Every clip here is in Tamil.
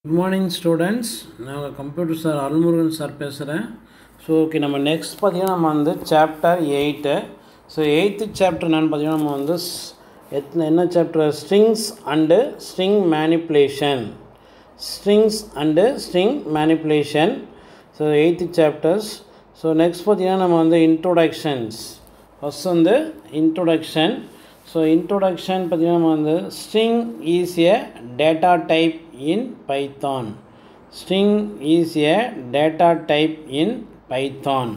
Good morning students. Now computer sir Almurugan sir பேசுறேன். So okay நம்ம next பாத்தீங்கன்னா நம்ம வந்து chapter 8. So 8th chapter என்னன்னு பாத்தீங்கன்னா நம்ம வந்து என்ன chapter strings and string manipulation. Strings and string manipulation. So 8th chapters. So next பாத்தீங்கன்னா நம்ம வந்து introductions. First வந்து introduction. So introduction பாத்தீங்கன்னா நம்ம வந்து string is a data type in Python. String is a data type in Python.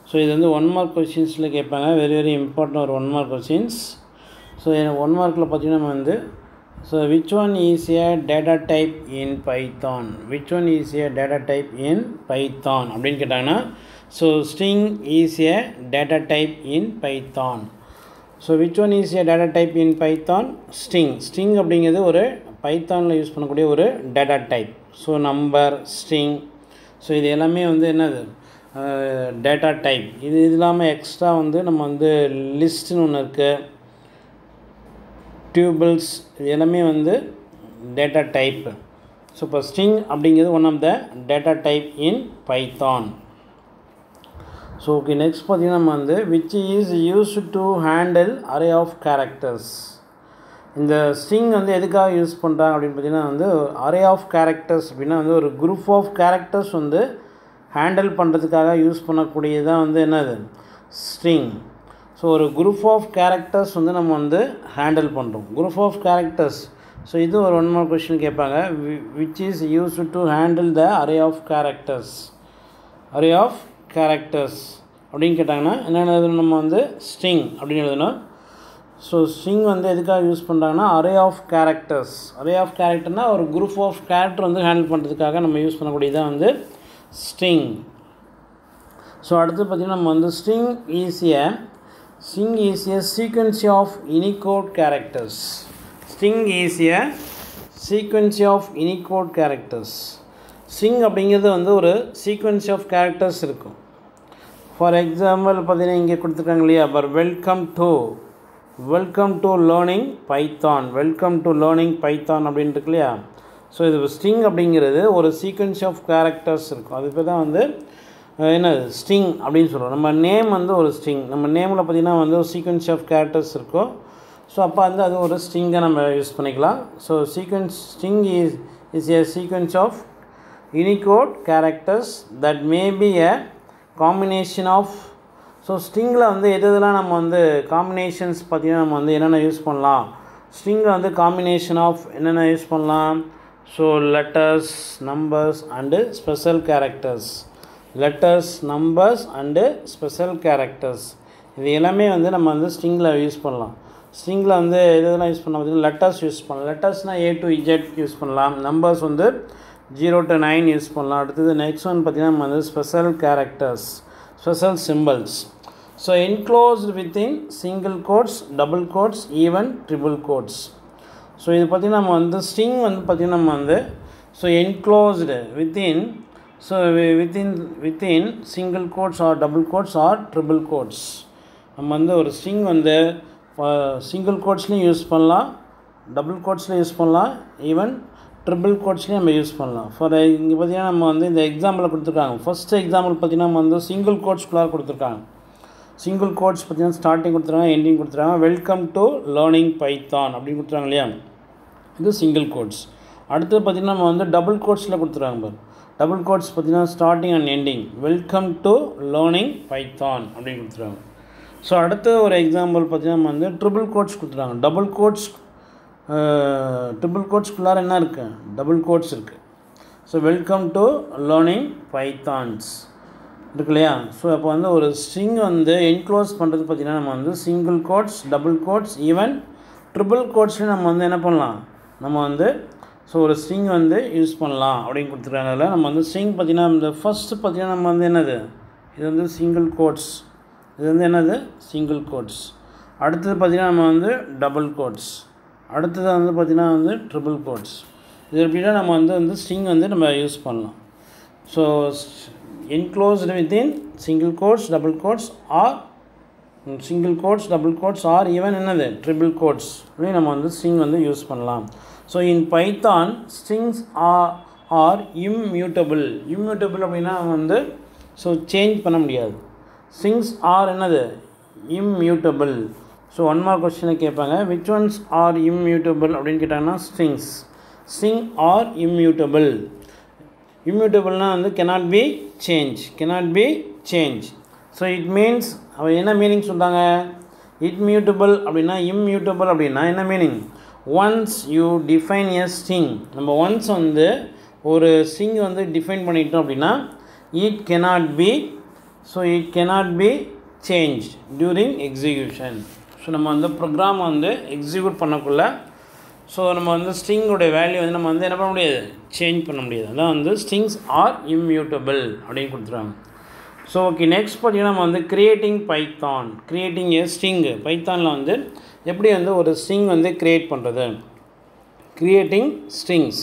So இது வந்து 1 mark questions கேட்பாங்க, very important ஒரு 1 mark questions. So 1 markல பாத்தீங்கன்னா நம்ம வந்து so which one is a data type in Python? Which one is a data type in Python அப்படினு கேட்டாங்கன்னா so string is a data type in Python. So which one is a data type in Python? String அப்படிங்கிறது ஒரு பைத்தானில் யூஸ் பண்ணக்கூடிய ஒரு data type. So number, string, so இது எல்லாமே வந்து என்னது டேட்டா டைப். இது இல்லாமல் எக்ஸ்ட்ரா வந்து நம்ம வந்து லிஸ்ட்னு ஒன்று இருக்குது, டியூபிள்ஸ், இது எல்லாமே வந்து டேட்டா டைப். ஸோ இப்போ ஸ்ட்ரிங் அப்படிங்கிறது one of the data type in Python. So okay, next பார்த்திங்கன்னா நம்ம வந்து which is used to handle array of characters. இந்த ஸ்ட்ரிங் வந்து எதுக்காக யூஸ் பண்ணுறாங்க அப்படின்னு பார்த்திங்கன்னா வந்து அரே ஆஃப் கேரக்டர்ஸ் அப்படின்னா வந்து ஒரு குரூப் ஆஃப் கேரக்டர்ஸ் வந்து ஹேண்டில் பண்ணுறதுக்காக யூஸ் பண்ணக்கூடியதான் வந்து என்னது ஸ்ட்ரிங். ஸோ ஒரு குரூப் ஆஃப் கேரக்டர்ஸ் வந்து நம்ம வந்து ஹேண்டில் பண்ணுறோம், குரூப் ஆஃப் கேரக்டர்ஸ். ஸோ இது ஒரு 1 more கொஸ்டின் கேட்பாங்க, which is used to handle the array of characters. Array of characters அப்படின்னு கேட்டாங்கன்னா என்னென்ன எழுதணும், நம்ம வந்து ஸ்ட்ரிங் அப்படின்னு எழுதணும். ஸோ ஸ்ட்ரிங் வந்து எதுக்காக யூஸ் பண்ணுறாங்கன்னா array of characters. Array of கேரக்டர்னால் ஒரு குரூப் ஆஃப் கேரக்டர் வந்து ஹேண்டில் பண்ணுறதுக்காக நம்ம யூஸ் பண்ணக்கூடியதான் வந்து ஸ்ட்ரிங். ஸோ அடுத்து பார்த்திங்கன்னா நம்ம வந்து string is a sequence of Unicode characters. String is a sequence of Unicode characters. String அப்படிங்கிறது வந்து ஒரு சீக்வென்ஸ் ஆஃப் கேரக்டர்ஸ் இருக்கும். ஃபார் எக்ஸாம்பிள் பார்த்திங்கன்னா இங்கே கொடுத்துருக்காங்க இல்லையா, welcome to learning Python, welcome to learning Python அப்படின்னு இருக்கு இல்லையா. ஸோ இது ஸ்ட்ரிங் அப்படிங்கிறது ஒரு சீக்வென்ஸ் ஆஃப் கேரக்டர்ஸ் இருக்கும், அது பேர் தான் வந்து என்ன ஸ்ட்ரிங் அப்படின்னு சொல்கிறோம். நம்ம நேம் வந்து ஒரு ஸ்ட்ரிங், நம்ம நேமில் பார்த்திங்கன்னா வந்து ஒரு சீக்வென்ஸ் ஆஃப் கேரக்டர்ஸ் இருக்கும். ஸோ அப்போ வந்து அது ஒரு ஸ்ட்ரிங்கை நம்ம யூஸ் பண்ணிக்கலாம். So string is a sequence of Unicode characters that may be a combination of. So ஸ்ட்ரிங்கில் வந்து எதெல்லாம் நம்ம வந்து காம்பினேஷன்ஸ் பார்த்திங்கன்னா நம்ம வந்து என்னென்ன யூஸ் பண்ணலாம், ஸ்ட்ரிங்கில் வந்து காம்பினேஷன் ஆஃப் என்னென்ன யூஸ் பண்ணலாம். So letters, numbers and special characters. Letters, numbers and special characters, இது எல்லாமே வந்து நம்ம வந்து ஸ்ட்ரிங்கில் யூஸ் பண்ணலாம். ஸ்ட்ரிங்கில் வந்து எதெல்லாம் யூஸ் பண்ணலாம் பார்த்திங்கன்னா லெட்டர்ஸ் யூஸ் பண்ணலாம். லெட்டர்ஸ்னால் A to Z யூஸ் பண்ணலாம். நம்பர்ஸ் வந்து 0 to 9 யூஸ் பண்ணலாம். அடுத்தது நெக்ஸ்ட் ஒன் பார்த்திங்கன்னா நம்ம வந்து special characters, special symbols. So enclosed within single quotes, double quotes, even triple quotes. So இது பார்த்திங்கன்னா நம்ம வந்து ஸ்ட்ரிங் வந்து பார்த்திங்கன்னா நம்ம வந்து so enclosed within, so within single quotes or double quotes or triple quotes. நம்ம வந்து ஒரு ஸ்ட்ரிங் வந்து சிங்கிள் கோட்ஸ்லேயும் யூஸ் பண்ணலாம், டபுள் கோட்ஸ்லேயும் யூஸ் பண்ணலாம், ஈவன் ட்ரிபிள் கோட்ஸ்லேயும் நம்ம யூஸ் பண்ணலாம். ஃபார் இங்கே பார்த்திங்கன்னா நம்ம வந்து இந்த எக்ஸாம்பிளில் கொடுத்துருக்காங்க. ஃபஸ்ட்டு எக்ஸாம்பிள் பார்த்திங்கன்னா நம்ம வந்து சிங்கிள் கோட்ஸ்குள்ளார கொடுத்துருக்காங்க. சிங்கிள் கோட்ஸ் பார்த்திங்கன்னா ஸ்டார்டிங் கொடுத்துருக்காங்க, எண்டிங் கொடுத்துருக்காங்க. வெல்கம் டு லேர்னிங் பைத்தான் அப்படின்னு கொடுத்துருக்காங்க இல்லையா, இது சிங்கிள் கோட்ஸ். அடுத்தது பார்த்திங்கன்னா நம்ம வந்து டபுள் கோட்ஸில் கொடுத்துருக்காங்க பாரு. டபுள் கோட்ஸ் பார்த்திங்கன்னா starting and ending, welcome to learning Python அப்படின்னு கொடுத்துருக்காங்க. ஸோ அடுத்த ஒரு எக்ஸாம்பிள் பார்த்திங்கன்னா நம்ம வந்து ட்ரிபிள் கோட்ஸ் கொடுத்துருக்காங்க. ட்ரிபிள் கோட்ஸ்குள்ளார என்ன இருக்குது, டபுள் கோட்ஸ் இருக்குது. So welcome to learning pythons இருக்கு இல்லையா. ஸோ அப்போ வந்து ஒரு ஸ்ட்ரிங் வந்து என்க்ளோஸ் பண்ணுறது பார்த்திங்கன்னா நம்ம வந்து single quotes, double quotes, even triple கோட்ஸ்லேயும் நம்ம வந்து என்ன பண்ணலாம், நம்ம வந்து ஸோ ஒரு ஸ்ட்ரிங் வந்து யூஸ் பண்ணலாம் அப்படின்னு கொடுத்துருக்காங்க. அதில் நம்ம வந்து ஸ்ட்ரிங் பார்த்திங்கன்னா இந்த ஃபஸ்ட்டு பார்த்திங்கன்னா நம்ம வந்து என்னது, இது வந்து சிங்கிள் கோட்ஸ், இது வந்து என்னது சிங்கிள் கோட்ஸ். அடுத்தது பார்த்திங்கன்னா நம்ம வந்து டபுள் கோட்ஸ், அடுத்தது வந்து பார்த்திங்கன்னா வந்து ட்ரிபிள் கோட்ஸ். இது எப்படின்னா நம்ம வந்து ஸ்ட்ரிங் வந்து நம்ம யூஸ் பண்ணலாம். So enclosed within single quotes, double quotes or single quotes, double quotes or even என்னது ட்ரிபிள் கோட்ஸ் நம்ம வந்து ஸ்ட்ரிங் வந்து யூஸ் பண்ணலாம். So in Python, strings are immutable. Immutable அப்படின்னா வந்து ஸோ சேஞ்ச் பண்ண முடியாது. ஸ்ட்ரிங்ஸ் ஆர் என்னது இம்மியூட்டபிள். ஸோ ஒன் மார்க் கொஸ்டினை கேட்பாங்க, விச் ஒன்ஸ் ஆர் இம்மியூட்டபிள் அப்படின்னு கேட்டாங்கன்னா ஸ்ட்ரிங்ஸ். String are immutable. இம்மியூட்டபிள்னால் வந்து cannot be change, cannot be change. So it means அவன் என்ன மீனிங் சொல்கிறாங்க, இம்மியூட்டபிள் அப்படின்னா இம்மியூட்டபிள் அப்படின்னா என்ன meaning, once you define a string, நம்ம ஒன்ஸ் வந்து ஒரு ஸ்ட்ரிங் வந்து டிஃபைன் பண்ணிட்டோம் அப்படின்னா it cannot be, so it cannot be changed during execution. So நம்ம வந்து ப்ரோக்ராம் வந்து எக்ஸிக்யூட் பண்ணக்குள்ள ஸோ நம்ம வந்து ஸ்ட்ரிங்கோடைய வேல்யூ வந்து நம்ம வந்து என்ன பண்ண முடியாது, சேஞ்ச் பண்ண முடியாது. அதான் வந்து ஸ்ட்ரிங்ஸ் ஆர் இம்மியூட்டபிள் அப்படின்னு கொடுத்துருவாங்க. ஸோ ஓகே, நெக்ஸ்ட் பார்த்தீங்கன்னா நம்ம வந்து creating Python. Creating a string. பைத்தானில் வந்து எப்படி வந்து ஒரு ஸ்ட்ரிங் வந்து க்ரியேட் பண்ணுறது, கிரியேட்டிங் ஸ்ட்ரிங்ஸ்.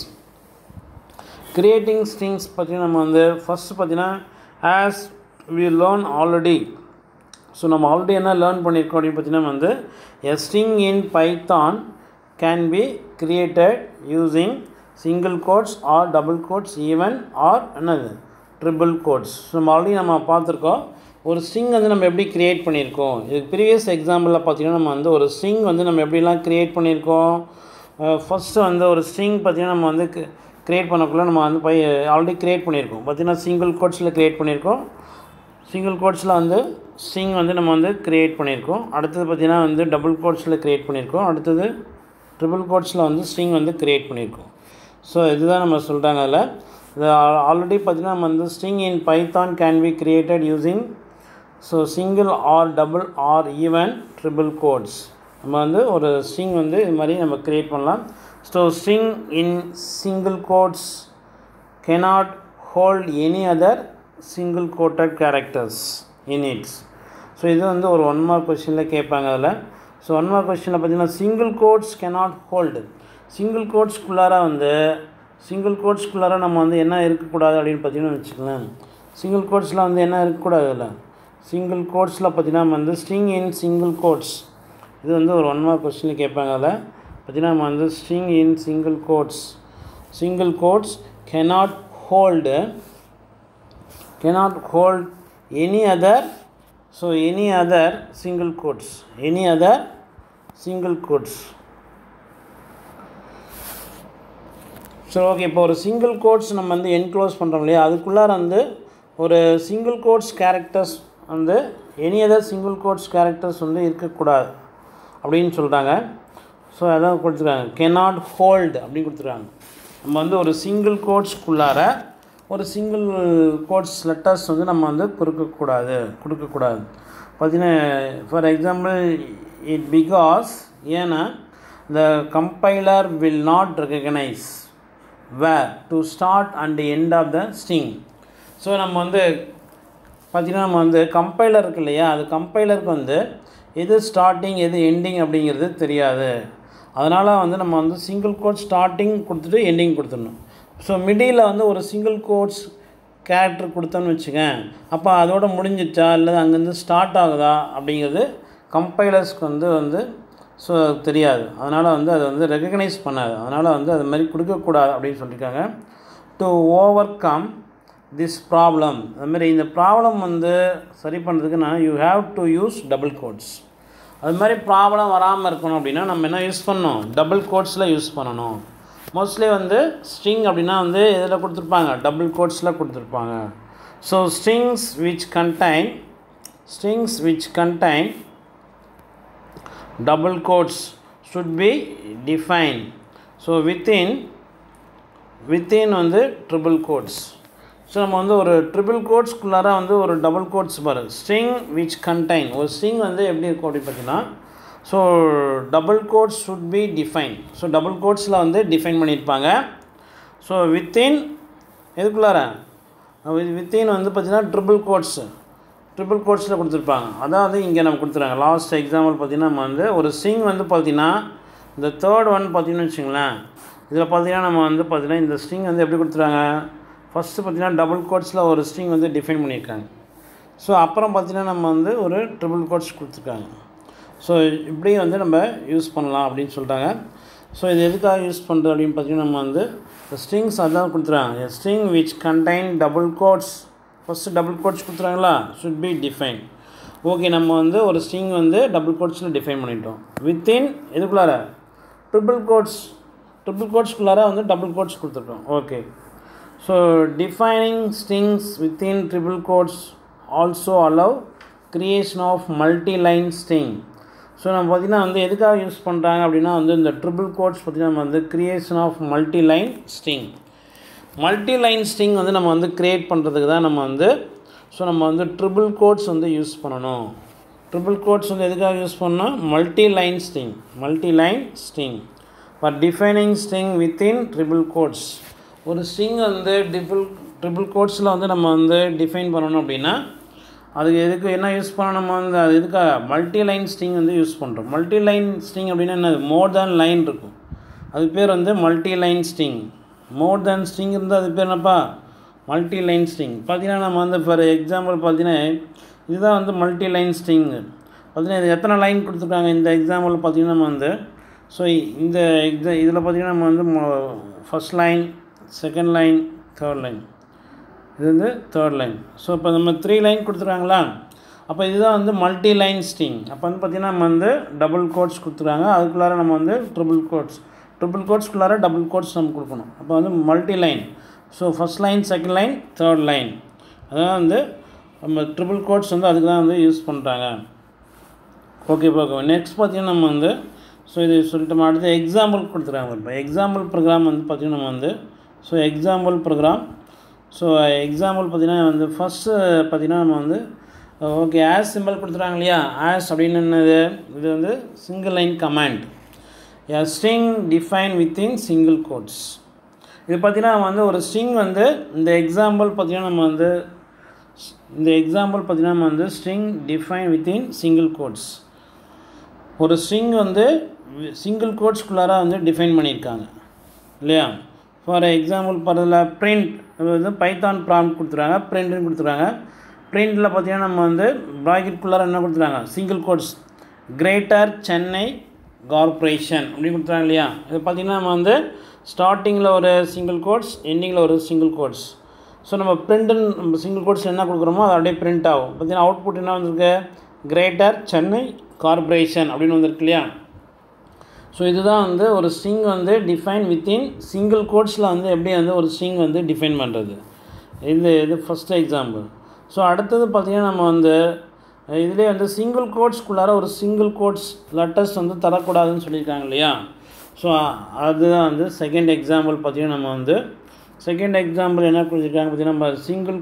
கிரியேட்டிங் ஸ்ட்ரிங்ஸ் பார்த்தீங்கன்னா நம்ம வந்து ஃபஸ்ட்டு பார்த்தீங்கன்னா as we learn already. So நம்ம ஆல்ரெடி என்ன லேர்ன் பண்ணியிருக்கோம் அப்படின்னு பார்த்தீங்கன்னா வந்து a string in Python can be created using single quotes or double quotes even or another triple quotes. So நம்ம ஆல்ரெடி நம்ம பார்த்துருக்கோம் ஒரு ஸ்ட்ரிங் வந்து நம்ம எப்படி க்ரியேட் பண்ணியிருக்கோம். இதுக்கு ப்ரீவியஸ் எக்ஸாம்பிளில் பார்த்திங்கன்னா நம்ம வந்து ஒரு ஸ்ட்ரிங் வந்து நம்ம எப்படிலாம் க்ரியேட் பண்ணியிருக்கோம். ஃபஸ்ட்டு வந்து ஒரு ஸ்ட்ரிங் பார்த்திங்கன்னா நம்ம வந்து க்ரியேட் பண்ணக்குள்ளே நம்ம வந்து ஆல்ரெடி க்ரியேட் பண்ணியிருக்கோம். பார்த்திங்கன்னா சிங்கிள் கோட்ஸில் க்ரியேட் பண்ணியிருக்கோம். சிங்கிள் கோட்ஸில் வந்து ஸ்ட்ரிங் வந்து நம்ம வந்து க்ரியேட் பண்ணியிருக்கோம். அடுத்தது பார்த்திங்கன்னா வந்து டபுள் கோட்ஸில் க்ரியேட் பண்ணியிருக்கோம். அடுத்தது ட்ரிபிள் கோட்ஸில் வந்து ஸ்ட்ரிங் வந்து க்ரியேட் பண்ணியிருக்கோம். ஸோ இதுதான் நம்ம சொல்கிறாங்க. அதில் இது ஆல்ரெடி பார்த்திங்கன்னா நம்ம வந்து string in Python can be created using so single or double or even triple quotes. நம்ம வந்து ஒரு ஸ்ட்ரிங் வந்து இது மாதிரி நம்ம க்ரியேட் பண்ணலாம். So string in single quotes cannot hold any other single quoted characters in it. So இது வந்து ஒரு ஒன் மார்க் கொஸ்டினில் கேட்பாங்க. அதில் ஸோ ஒன் மார்க் கொஸ்டினில் பார்த்தீங்கன்னா single quotes cannot hold. Single கோட்ஸ்குள்ளார வந்து நம்ம வந்து என்ன இருக்கக்கூடாது அப்படின்னு பார்த்தீங்கன்னா வச்சுக்கலாம். சிங்கிள் கோட்ஸில் வந்து என்ன இருக்கக்கூடாது, இல்லை சிங்கிள் கோட்ஸில் பார்த்தீங்கன்னா நம்ம வந்து ஸ்ட்ரிங் இன் சிங்கிள் கோட்ஸ், இது வந்து ஒரு ஒன் மார்க் கொஸ்டினில் கேட்பாங்க. அதில் பார்த்தீங்கன்னா நம்ம வந்து string in single quotes cannot hold any other, so any other single quotes. So okay, இப்போ ஒரு சிங்கிள் கோட்ஸ் நம்ம வந்து என்க்ளோஸ் பண்ணுறோம் இல்லையா, அதுக்குள்ளார வந்து ஒரு சிங்கிள் கோட்ஸ் கேரக்டர்ஸ் வந்து any other single quotes characters வந்து இருக்கக்கூடாது அப்படின்னு சொல்கிறாங்க. ஸோ அதான் கொடுத்துருக்காங்க cannot hold அப்படின்னு கொடுத்துருக்காங்க. நம்ம வந்து ஒரு சிங்கிள் கோட்ஸ்க்குள்ளார ஒரு சிங்கிள் கோட்ஸ் லெட்டர்ஸ் வந்து நம்ம வந்து கொடுக்கக்கூடாது. பார்த்தீங்கன்னா ஃபார் எக்ஸாம்பிள் இட் பிகாஸ், ஏன்னா the compiler will not recognize where to start and end of the string. So நம்ம வந்து பார்த்திங்கன்னா நம்ம வந்து கம்பைலர் இருக்கு இல்லையா, அது கம்பைலருக்கு வந்து எது ஸ்டார்டிங் எது எண்டிங் அப்படிங்கிறது தெரியாது. அதனால் வந்து நம்ம வந்து சிங்கிள் கோட் ஸ்டார்டிங் கொடுத்துட்டு எண்டிங் கொடுத்துடணும். ஸோ மிடியில் வந்து ஒரு சிங்கிள் கோட்ஸ் கேரக்டர் கொடுத்தோன்னு வச்சுக்கேன், அப்போ அதோட முடிஞ்சிச்சா இல்லை அங்கேருந்து ஸ்டார்ட் ஆகுதா அப்படிங்கிறது கம்பைலர்ஸ்க்கு வந்து ஸோ தெரியாது. அதனால் வந்து அதை வந்து ரெகக்னைஸ் பண்ணாது. அதனால் வந்து அது மாதிரி கொடுக்கக்கூடாது அப்படின்னு சொல்லியிருக்காங்க. To overcome this problem, அதுமாதிரி இந்த ப்ராப்ளம் வந்து சரி பண்ணுறதுக்குன்னா you have to use double quotes. அது மாதிரி ப்ராப்ளம் வராமல் இருக்கணும் அப்படின்னா நம்ம என்ன யூஸ் பண்ணணும், டபுள் கோட்ஸில் யூஸ் பண்ணணும். மோஸ்ட்லி வந்து ஸ்ட்ரிங் அப்படின்னா வந்து எதில் கொடுத்துருப்பாங்க, டபுள் கோட்ஸில் கொடுத்துருப்பாங்க. So strings which contain double quotes should be defined. So within வந்து triple quotes. ஸோ நம்ம வந்து ஒரு ட்ரிபிள் கோட்ஸ்குள்ளார வந்து ஒரு டபுள் கோட்ஸ் பாரு, ஸ்ட்ரிங் which contain, ஒரு ஸ்ட்ரிங் வந்து எப்படி இருக்கும் அப்படின்னு பார்த்தீங்கன்னா so double quotes should be define. So double கோட்ஸில் வந்து டிஃபைன் பண்ணியிருப்பாங்க. ஸோ வித்தின் எதுக்குள்ளார வித்தின் வந்து பார்த்திங்கன்னா ட்ரிபிள் கோட்ஸில் கொடுத்துருப்பாங்க. அதாவது இங்கே நம்ம கொடுத்துருக்காங்க. லாஸ்ட் எக்ஸாம்பிள் பார்த்திங்கன்னா நம்ம வந்து ஒரு ஸ்ட்ரிங் வந்து பார்த்திங்கன்னா இந்த தேர்ட் ஒன் பார்த்திங்கன்னு வச்சுங்களேன், இதில் பார்த்திங்கன்னா நம்ம வந்து பார்த்திங்கன்னா இந்த ஸ்ட்ரிங் வந்து எப்படி கொடுத்துருக்காங்க, ஃபஸ்ட்டு பார்த்திங்கன்னா டபுள் கோட்ஸில் ஒரு ஸ்ட்ரிங் வந்து டிஃபைன் பண்ணியிருக்காங்க. ஸோ அப்புறம் பார்த்திங்கன்னா நம்ம வந்து ஒரு ட்ரிபிள் கோட்ஸ் கொடுத்துருக்காங்க. ஸோ இப்படி வந்து நம்ம யூஸ் பண்ணலாம் அப்படின்னு சொல்லிட்டாங்க. ஸோ இது எதுக்காக யூஸ் பண்ணுறது அப்படின்னு பார்த்திங்கன்னா நம்ம வந்து The strings அதான் கொடுத்துறாங்க. A string which contain double quotes, first double quotes கொடுத்துறாங்களா, should be defined. ஓகே, நம்ம வந்து ஒரு ஸ்ட்ரிங் வந்து டபுள் கோட்ஸில் டிஃபைன் பண்ணிட்டோம். வித்தின் எதுக்குள்ளார ட்ரிபிள் கோட்ஸ்க்குள்ளார வந்து டபுள் கோட்ஸ் கொடுத்துருக்கோம். Okay, so defining strings within triple quotes also allow creation of multi line string. So நம்ம பார்த்திங்கன்னா வந்து எதுக்காக யூஸ் பண்ணுறாங்க அப்படின்னா வந்து இந்த ட்ரிபிள் கோட்ஸ் பார்த்திங்கன்னா நம்ம வந்து creation of multi line string வந்து நம்ம வந்து க்ரியேட் பண்ணுறதுக்கு தான் நம்ம வந்து நம்ம வந்து ட்ரிபிள் கோட்ஸ் வந்து யூஸ் பண்ணணும். ட்ரிபிள் கோட்ஸ் வந்து எதுக்காக யூஸ் பண்ணோம், multi line string for defining string within triple quotes. ஒரு ஸ்ட்ரிங் வந்து ட்ரிபிள் கோட்ஸில் வந்து நம்ம வந்து டிஃபைன் பண்ணணும் அப்படின்னா அதுக்கு எதுக்கு என்ன யூஸ் பண்ணணும், நம்ம வந்து அது எதுக்காக மல்டி லைன் ஸ்ட்ரிங் வந்து யூஸ் பண்ணுறோம். மல்டி லைன் ஸ்ட்ரிங் அப்படின்னா என்னது, மோர் தேன் லைன் இருக்கும், அது பேர் வந்து மல்டி லைன் ஸ்ட்ரிங். மோர் தேன் ஸ்ட்ரிங் இருந்தால் அது பேர் என்னப்பா, மல்டி லைன் ஸ்ட்ரிங். பார்த்திங்கன்னா நம்ம வந்து ஃபார் எக்ஸாம்பிள் பார்த்திங்கன்னா இதுதான் வந்து மல்டி லைன் ஸ்ட்ரிங்கு. பார்த்திங்கன்னா இது எத்தனை லைன் கொடுத்துருக்காங்க இந்த எக்ஸாம்பிள் பார்த்திங்கன்னா நம்ம வந்து ஸோ இந்த இதில் பார்த்திங்கன்னா நம்ம வந்து first line, second line, third line, இது வந்து தேர்ட் லைன். ஸோ இப்போ நம்ம 3 லைன் கொடுத்துருக்காங்களா, அப்போ இதுதான் வந்து மல்டி லைன் ஸ்ட்ரிங். அப்போ வந்து பார்த்திங்கன்னா நம்ம வந்து டபுள் கோட்ஸ் கொடுத்துருக்காங்க, அதுக்குள்ளார நம்ம வந்து ட்ரிபிள் கோட்ஸ்க்குள்ளார டபுள் கோட்ஸ் நம்ம கொடுக்கணும். அப்போ வந்து multi line. So first line, second line, third line, அதான் வந்து நம்ம ட்ரிபிள் கோட்ஸ் வந்து அதுக்கு தான் வந்து யூஸ் பண்ணுறாங்க. ஓகே, நெக்ஸ்ட் பார்த்திங்கன்னா நம்ம வந்து ஸோ இது சொல்லிட்டு நம்ம அடுத்து எக்ஸாம்பிள் கொடுத்துருக்காங்க. இப்போ எக்ஸாம்பிள் ப்ரோக்ராம் வந்து பார்த்திங்கன்னா நம்ம வந்து எக்ஸாம்பிள் பார்த்திங்கன்னா வந்து ஃபஸ்ட்டு பார்த்திங்கன்னா நம்ம வந்து ஓகே ஆஸ் சிம்பிள் கொடுத்துருக்காங்க இல்லையா. ஆஸ் அப்படின்னு என்னது, இது வந்து single line command, a string defined within single quotes. இது பார்த்திங்கன்னா வந்து ஒரு ஸ்ட்ரிங் வந்து இந்த எக்ஸாம்பிள் பார்த்திங்கன்னா நம்ம வந்து string define within single quotes. ஒரு ஸ்ட்ரிங் வந்து சிங்கிள் கோட்ஸ்குள்ளார வந்து டிஃபைன் பண்ணியிருக்காங்க இல்லையா. ஃபார் எக்ஸாம்பிள் பார்த்ததில் பிரிண்ட், அது வந்து பைத்தான் ப்ராம்ப்ட் கொடுத்துருக்காங்க, பிரிண்ட்னு கொடுத்துருக்காங்க. பிரிண்டில் பார்த்திங்கன்னா நம்ம வந்து ப்ராக்கெட்குள்ளார என்ன கொடுத்துருக்காங்க, single quotes, Greater Chennai Corporation அப்படி கொடுத்துறாங்க இல்லையா. இது பார்த்திங்கன்னா நம்ம வந்து ஸ்டார்டிங்கில் ஒரு சிங்கிள் கோட்ஸ், எண்டிங்கில் ஒரு சிங்கிள் கோட்ஸ். ஸோ நம்ம பிரிண்ட்டுன்னு நம்ம சிங்கிள் கோட்ஸில் என்ன கொடுக்குறோமோ அது அப்படியே பிரிண்ட் ஆகும். பார்த்திங்கன்னா அவுட்புட் என்ன வந்திருக்கு, கிரேட்டர் சென்னை கார்ப்பரேஷன் அப்படின்னு வந்திருக்கு இல்லையா. ஸோ இதுதான் வந்து ஒரு ஸ்ட்ரிங் வந்து டிஃபைன் வித்தின் சிங்கிள் கோட்ஸில் வந்து எப்படி வந்து ஒரு ஸ்ட்ரிங் வந்து டிஃபைன் பண்ணுறது. இது ஃபஸ்ட்டு எக்ஸாம்பிள். ஸோ அடுத்தது பார்த்திங்கன்னா நம்ம வந்து இதிலே வந்து சிங்கிள் கோட்ஸ்க்குள்ளார ஒரு சிங்கிள் கோட்ஸ் லெட்டர்ஸ் வந்து தரக்கூடாதுன்னு சொல்லியிருக்காங்க இல்லையா. ஸோ அதுதான் வந்து செகண்ட் எக்ஸாம்பிள். பார்த்திங்கன்னா நம்ம வந்து செகண்ட் எக்ஸாம்பிள் என்ன கொடுத்துருக்காங்க பார்த்திங்கன்னா நம்ம single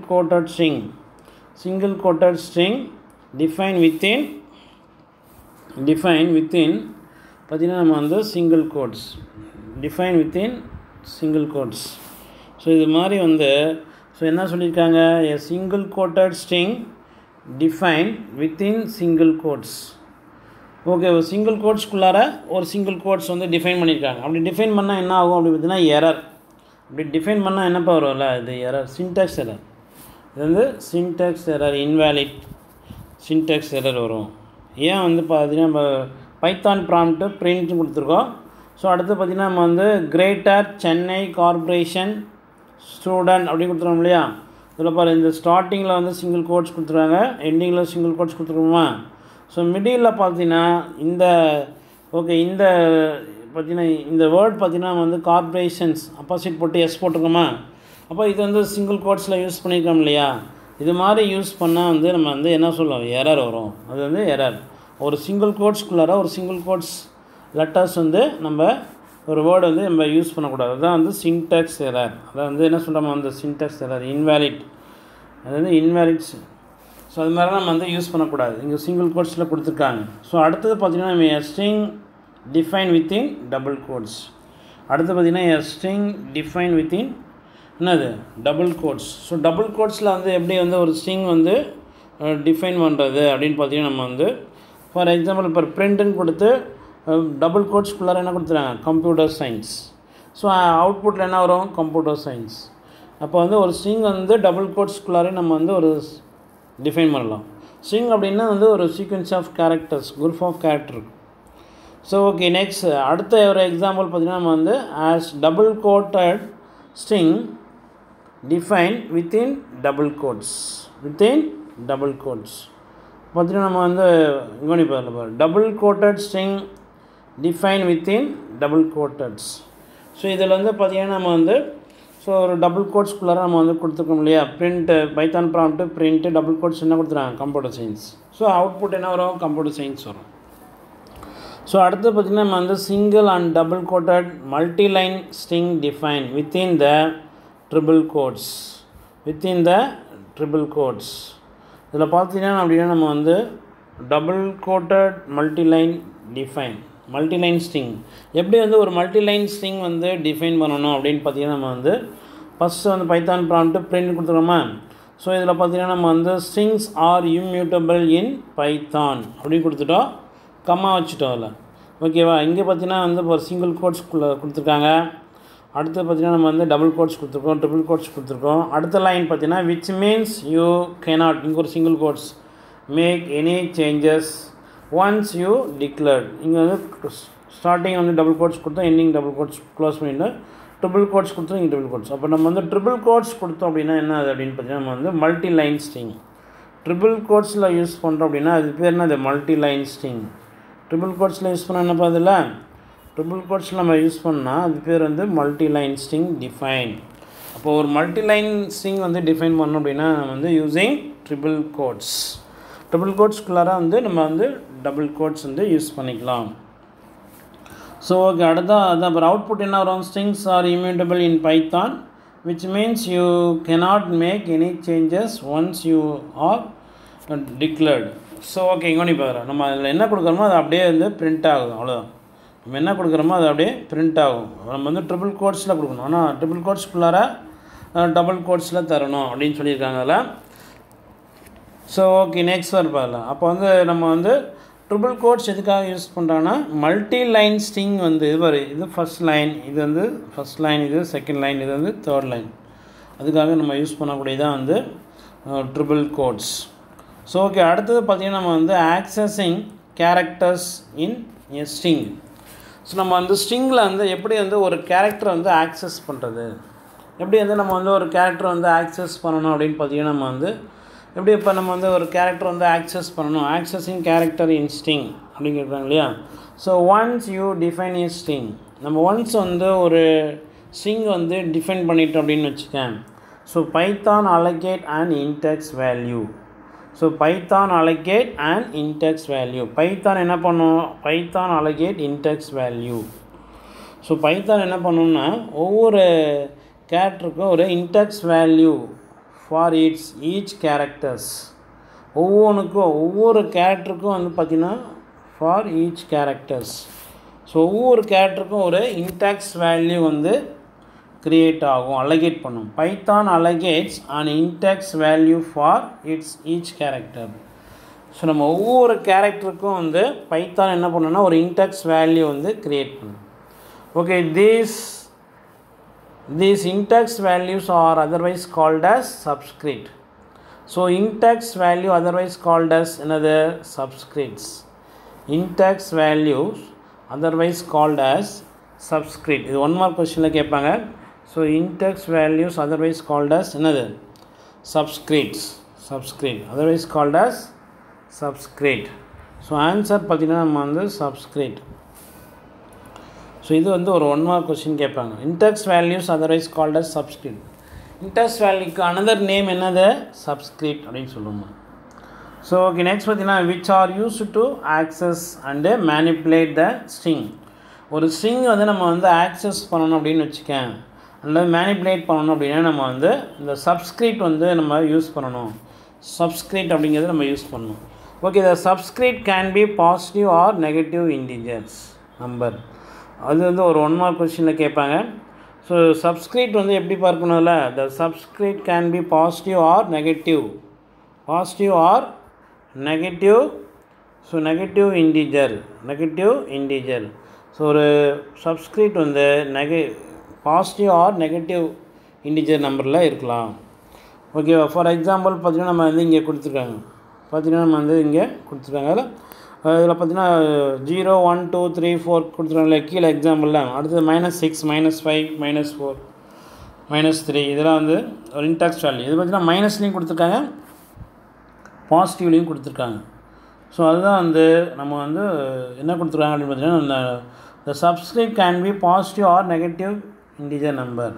quoted string define within பார்த்திங்கன்னா நம்ம வந்து define within single quotes. So இது மாதிரி வந்து ஸோ என்ன சொல்லியிருக்காங்க, a single quoted string defined within single quotes. Okay, ஒரு சிங்கிள் கோட்ஸ்க்குள்ளார ஒரு சிங்கிள் கோட்ஸ் வந்து டிஃபைன் பண்ணியிருக்காங்க. அப்படி டிஃபைன் பண்ணால் என்ன ஆகும் அப்படி பார்த்தீங்கன்னா எரர். அப்படி டிஃபைன் பண்ணால் என்னப்பா வரும்ல, இது எரர், சின்டாக்ஸ் எரர். இது வந்து syntax error, invalid syntax error வரும். ஏன் வந்து பார்த்தீங்கன்னா நம்ம பைத்தான் ப்ராம்ப்ட்டு பிரிண்ட்னு கொடுத்துருக்கோம். ஸோ அடுத்து பார்த்திங்கன்னா நம்ம வந்து கிரேட்டர் சென்னை கார்ப்பரேஷன் ஸ்டூடெண்ட் அப்படி கொடுத்துருவோம் இல்லையா. இதில் பாரு, இந்த ஸ்டார்டிங்கில் வந்து சிங்கிள் கோட்ஸ் கொடுத்துருவாங்க, எண்டிங்கில் சிங்கிள் கோட்ஸ் கொடுத்துருவோமா. ஸோ மிடில் பார்த்தீங்கன்னா இந்த பார்த்தீங்கன்னா இந்த வேர்ட் பார்த்திங்கன்னா வந்து கார்ப்பரேஷன்ஸ் ஆப்போசிட் போட்டு எஸ் போட்டிருக்கோமா. அப்போ இது வந்து சிங்கிள் கோட்ஸில் யூஸ் பண்ணியிருக்கோம் இல்லையா. இது மாதிரி யூஸ் பண்ணால் வந்து நம்ம வந்து என்ன சொல்லுவோம், எரர் வரும். அது வந்து எரர். ஒரு சிங்கிள் கோட்ஸ்க்குள்ளார ஒரு சிங்கிள் கோட்ஸ் லெட்டர்ஸ் வந்து நம்ம ஒரு வேர்டு வந்து நம்ம யூஸ் பண்ணக்கூடாது. அதுதான் வந்து சின்டாக்ஸ் எரர். அதை வந்து என்ன சொல்கிறோம், அந்த சின்டாக்ஸ் எரர், இன்வேலிட், அது வந்து இன்வேலிட்ஸ். ஸோ அது மாதிரி நம்ம வந்து யூஸ் பண்ணக்கூடாது. இங்கே சிங்கிள் கோட்ஸில் கொடுத்துருக்காங்க. ஸோ அடுத்தது பார்த்திங்கன்னா நம்ம string define within double quotes. அடுத்து பார்த்திங்கன்னா ஸ்ட்ரிங் டிஃபைன் வித்தின் என்னது, டபுள் கோட்ஸ். ஸோ டபுள் கோட்ஸில் வந்து எப்படி வந்து ஒரு ஸ்ட்ரிங் வந்து டிஃபைன் பண்ணுறது அப்படின்னு பார்த்திங்கன்னா நம்ம வந்து ஃபார் எக்ஸாம்பிள் இப்போ பிரிண்ட்டுன்னு கொடுத்து டபுள் கோட்ஸ்க்குள்ளார என்ன கொடுத்துறாங்க, கம்ப்யூட்டர் சயின்ஸ். ஸோ அவுட்புட்டில் என்ன வரும், கம்ப்யூட்டர் சயின்ஸ். அப்போ வந்து ஒரு ஸ்ட்ரிங் வந்து டபுள் கோட்ஸ்க்குள்ளாரே நம்ம வந்து ஒரு டிஃபைன் பண்ணலாம். ஸ்ட்ரிங் அப்படின்னா வந்து ஒரு sequence of characters, group of character. So okay, next அடுத்த ஒரு எக்ஸாம்பிள் பார்த்திங்கன்னா நம்ம வந்து as double quoted string defined within double quotes. Within double quotes. பார்த்தீங்கன்னா நம்ம வந்து இங்கே பாருங்கள், double quoted string define within double quoted. So இதில் வந்து பார்த்திங்கன்னா நம்ம வந்து ஸோ ஒரு டபுள் கோட்ஸ்குள்ளார நம்ம வந்து கொடுத்துருக்கோம் இல்லையா, print Python prompt print double quotes என்ன கொடுத்துருக்காங்க, கம்ப்யூட்டர் சயின்ஸ். ஸோ அவுட்புட் என்ன வரும், கம்ப்யூட்டர் சயின்ஸ் வரும். ஸோ அடுத்து பார்த்திங்கன்னா நம்ம வந்து single and double quoted multiline string define within the triple quotes. Within the triple quotes இதில் பார்த்தீங்கன்னா அப்படின்னா நம்ம வந்து double quoted multiline define multiline string எப்படி வந்து ஒரு மல்டிலைன் ஸ்ட்ரிங் வந்து டிஃபைன் பண்ணணும் அப்படின்னு பார்த்தீங்கன்னா நம்ம வந்து ஃபஸ்ட்டு வந்து பைத்தான் ப்ராம்ப்ட்டு பிரிண்ட் கொடுத்துருவோமா. ஸோ இதில் பார்த்தீங்கன்னா நம்ம வந்து strings are immutable in Python அப்படின்னு கொடுத்துட்டோம், கம்மா வச்சுட்டோம் அதில். ஓகேவா, இங்கே பார்த்தீங்கன்னா வந்து ஒரு சிங்கிள் கோட்ஸ்குள்ளே கொடுத்துருக்காங்க. அடுத்து பார்த்திங்கன்னா நம்ம வந்து டபுள் கோட்ஸ் கொடுத்துருக்கோம், ட்ரிபிள் கோட்ஸ் கொடுத்துருக்கோம். அடுத்த லைன் பார்த்திங்கன்னா விச் மீன்ஸ் யூ கேனாட், இங்கே ஒரு single quotes, make any changes once you declared. இங்கே வந்து ஸ்டார்டிங் வந்து டபுள் கோட்ஸ் கொடுத்தோம், எண்டிங் டபுள் கோட்ஸ் க்ளோஸ் பண்ணிட்டு ட்ரிபிள் கோட்ஸ் கொடுத்தோம், இங்கே ட்ரிபிள் கோட்ஸ். அப்போ நம்ம வந்து ட்ரிபிள் கோட்ஸ் கொடுத்தோம் அப்படின்னா என்ன அது அப்படின்னு பார்த்தீங்கன்னா நம்ம வந்து மல்டி லைன் ஸ்ட்ரிங். ட்ரிபிள் கோட்ஸில் யூஸ் பண்ணுறோம் அப்படின்னா அது பேர் என்ன, அது மல்டி லைன் ஸ்ட்ரிங். ட்ரிபிள் கோட்ஸில் யூஸ் பண்ணால் என்ன பார்த்தில்ல, ட்ரிபிள் கோட்ஸில் நம்ம யூஸ் பண்ணால் அது பேர் வந்து மல்டி லைன் ஸ்ட்ரிங் டிஃபைன். அப்போது ஒரு மல்டி லைன் ஸ்ட்ரிங் வந்து டிஃபைன் பண்ணோம் அப்படின்னா நம்ம வந்து யூஸிங் ட்ரிபிள் கோட்ஸ். ட்ரிபிள் கோட்ஸ்குள்ளார வந்து நம்ம வந்து டபுள் கோட்ஸ் வந்து யூஸ் பண்ணிக்கலாம். ஸோ ஓகே, அதான் அப்புறம் அவுட்புட் என்ன வரும், strings are immutable in Python which means you cannot make any changes once you are declared. So okay, இங்கே பார்க்குறோம் நம்ம அதில் என்ன கொடுக்குறோமோ அது அப்படியே வந்து பிரிண்ட் ஆகுது, அவ்வளோதான். நம்ம என்ன கொடுக்குறோமோ அது அப்படியே பிரிண்ட் ஆகும். நம்ம வந்து ட்ரிபிள் கோட்ஸில் கொடுக்கணும், ஆனால் ட்ரிபிள் கோட்ஸ்குள்ளார டபுள் கோட்ஸில் தரணும் அப்படின்னு சொல்லியிருக்காங்க அதில். ஸோ ஓகே, நெக்ஸ்ட் வர பார்க்கலாம். அப்போ வந்து நம்ம வந்து ட்ரிபிள் கோட்ஸ் எதுக்காக யூஸ் பண்ணுறாங்கன்னா மல்டி லைன் ஸ்ட்ரிங் வந்து இது ஃபஸ்ட் லைன், இது வந்து ஃபஸ்ட் லைன், இது செகண்ட் லைன், இது வந்து தேர்ட் லைன், அதுக்காக நம்ம யூஸ் பண்ணக்கூடியதான் வந்து ட்ரிபிள் கோட்ஸ். ஸோ ஓகே, அடுத்தது பார்த்திங்கன்னா நம்ம வந்து accessing characters in a string. So நம்ம வந்து ஸ்ட்ரிங்கில் வந்து எப்படி வந்து ஒரு கேரக்டரை வந்து ஆக்சஸ் பண்ணுறது, எப்படி வந்து நம்ம வந்து ஒரு கேரக்டரை வந்து ஆக்சஸ் பண்ணணும் அப்படின்னு பார்த்தீங்கன்னா நம்ம வந்து எப்படி இப்போ நம்ம வந்து ஒரு கேரக்டர் வந்து ஆக்சஸ் பண்ணணும், ஆக்சஸிங் கேரக்டர் இன் ஸ்ட்ரிங் அப்படின்னு கேட்குறாங்க இல்லையா. So once you define A string, நம்ம ஒன்ஸ் வந்து ஒரு ஸ்ட்ரிங் வந்து டிஃபைன் பண்ணிட்டோம் அப்படின்னு வச்சுக்கேன். So Python allocate an index value. So Python allocate an index value. Python என்ன பண்ணும், Python allocate index value. So Python என்ன பண்ணணும்னா ஒவ்வொரு கேரக்டருக்கும் ஒரு index value for each characters. ஒவ்வொரு கேரக்டருக்கும் வந்து பார்த்திங்கன்னா ஃபார் ஈச் கேரக்டர்ஸ். ஸோ ஒவ்வொரு கேரக்டருக்கும் ஒரு இன்டெக்ஸ் வேல்யூ வந்து கிரியேட் ஆகும், அலகேட் பண்ணும். Python allocates an index value for each character. So நம்ம ஒவ்வொரு கேரக்டருக்கும் வந்து பைத்தான் என்ன பண்ணணும்னா ஒரு இன்டெக்ஸ் வேல்யூ வந்து கிரியேட் பண்ணும். Okay, these index values are otherwise called as subscript. So index value otherwise called as another subscripts. Index values otherwise called as subscript. இது ஒன் மார்க் கொஸ்டினில் கேட்பாங்க. So index values otherwise called as another subscripts. Otherwise called as subscript. So answer பார்த்திங்கன்னா நம்ம வந்து subscript. ஸோ இது வந்து ஒரு ஒன் மார்க் கொஸ்டின் கேட்பாங்க. Index values otherwise called as subscript. Index வேல்யூக்கு அனதர் நேம் என்னது, சப்ஸ்கிரிப்ட் அப்படின்னு சொல்லுவோம். ஸோ ஓகே, நெக்ஸ்ட் பார்த்தீங்கன்னா which are use to access and manipulate the string. ஒரு ஸ்ட்ரிங் வந்து நம்ம வந்து ஆக்சஸ் பண்ணணும் அப்படின்னு வச்சுக்கேன், அல்லது மேனிப்புலேட் பண்ணணும் அப்படின்னா நம்ம வந்து இந்த சப்ஸ்கிரிப்ட் வந்து நம்ம யூஸ் பண்ணணும். சப்ஸ்கிரிப்ட் அப்படிங்கிறது நம்ம யூஸ் பண்ணணும். Okay, the subscript can be positive or negative integers number. அது வந்து ஒரு ஒன் மார்க் கொஸ்டினில் கேட்பாங்க. ஸோ சப்ஸ்கிரிப்ட் வந்து எப்படி பார்க்கணும்ல, the subscript can be positive or negative, so negative integer. So ஒரு சப்ஸ்கிரிப்ட் வந்து பாசிட்டிவ் ஆர் நெகட்டிவ் இன்டிஜர் நம்பரில் இருக்கலாம். ஓகேவா, ஃபார் எக்ஸாம்பிள் பார்த்திங்கன்னா நம்ம வந்து இங்கே கொடுத்துருக்காங்க, அதில் பார்த்தீங்கன்னா 0 1 2 3 4 கொடுத்துருவாங்களே கீழே எக்ஸாம்பிளில். அடுத்தது -6 -5 -4 -3 இதெல்லாம் வந்து ஒரு இன்டெக்ஸ் வேல்யூ. இது பார்த்திங்கன்னா மைனஸ்லேயும் கொடுத்துருக்காங்க, பாசிட்டிவ்லேயும் கொடுத்துருக்காங்க. ஸோ அதுதான் வந்து நம்ம வந்து என்ன கொடுத்துருக்காங்க அப்படின்னு பார்த்தீங்கன்னா, the subscript can be positive or negative integer number.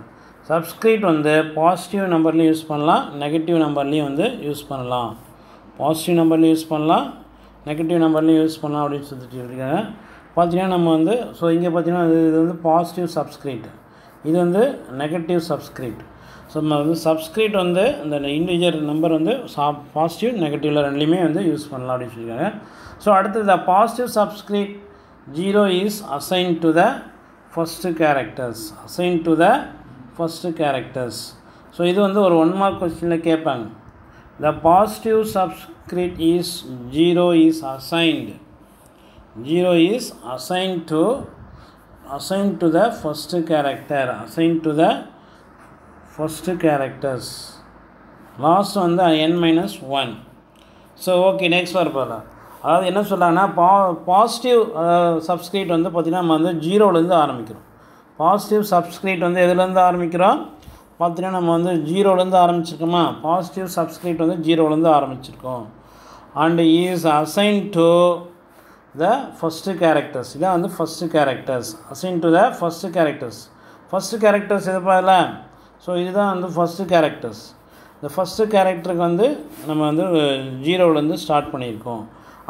Subscript வந்து பாசிட்டிவ் நம்பர்லேயும் யூஸ் பண்ணலாம், நெகட்டிவ் நம்பர்லேயும் வந்து யூஸ் பண்ணலாம். பாசிட்டிவ் நம்பர்லேயும் யூஸ் பண்ணலாம், நெகட்டிவ் நம்பர்லேயும் யூஸ் பண்ணலாம் அப்படின்னு சொல்லிட்டு இருக்காங்க. பார்த்தீங்கன்னா நம்ம வந்து ஸோ இங்கே பார்த்தீங்கன்னா இது வந்து பாசிட்டிவ் சப்ஸ்கிரிப்ட், இது வந்து நெகட்டிவ் சப்ஸ்கிரிப்ட். ஸோ நம்ம வந்து சப்ஸ்கிரிப்ட் வந்து இந்த இன்டிஜர் நம்பர் வந்து பாசிட்டிவ் நெகட்டிவில் ரெண்டுலேயுமே வந்து யூஸ் பண்ணலாம் அப்படின்னு சொல்லியிருக்காங்க. ஸோ அடுத்தது the positive subscript 0 is assign to the first characters. Assign to the first characters. So இது வந்து ஒரு 1 மார்க் கொஸ்டினில் கேட்பாங்க. The positive subscript is 0 is assigned. 0 is assigned to the first character. Assign to the first characters. Last வந்து n-1. ஸோ ஓகே, நெக்ஸ்ட் வரப்போகலாம். அதாவது என்ன சொல்கிறாங்கன்னா, பாசிட்டிவ் சப்ஸ்கிரிப்ட் வந்து பார்த்திங்கன்னா நம்ம வந்து 0லேருந்து ஆரம்பிக்கிறோம். பாசிட்டிவ் சப்ஸ்கிரிப்ட் வந்து எதுலேருந்து ஆரம்பிக்கிறோம் பார்த்திங்கன்னா நம்ம வந்து 0லேருந்து ஆரம்பிச்சிருக்கோமா. பாசிட்டிவ் சப்ஸ்கிரிப்ட் வந்து 0லேருந்து ஆரம்பிச்சிருக்கோம். And is assign to the first characters. இதான் வந்து first characters. Assign to the first characters. First characters எது பாருல. ஸோ இதுதான் வந்து ஃபஸ்ட்டு கேரக்டர்ஸ். இந்த ஃபஸ்ட்டு கேரக்டருக்கு வந்து நம்ம வந்து 0லேருந்து ஸ்டார்ட் பண்ணியிருக்கோம்.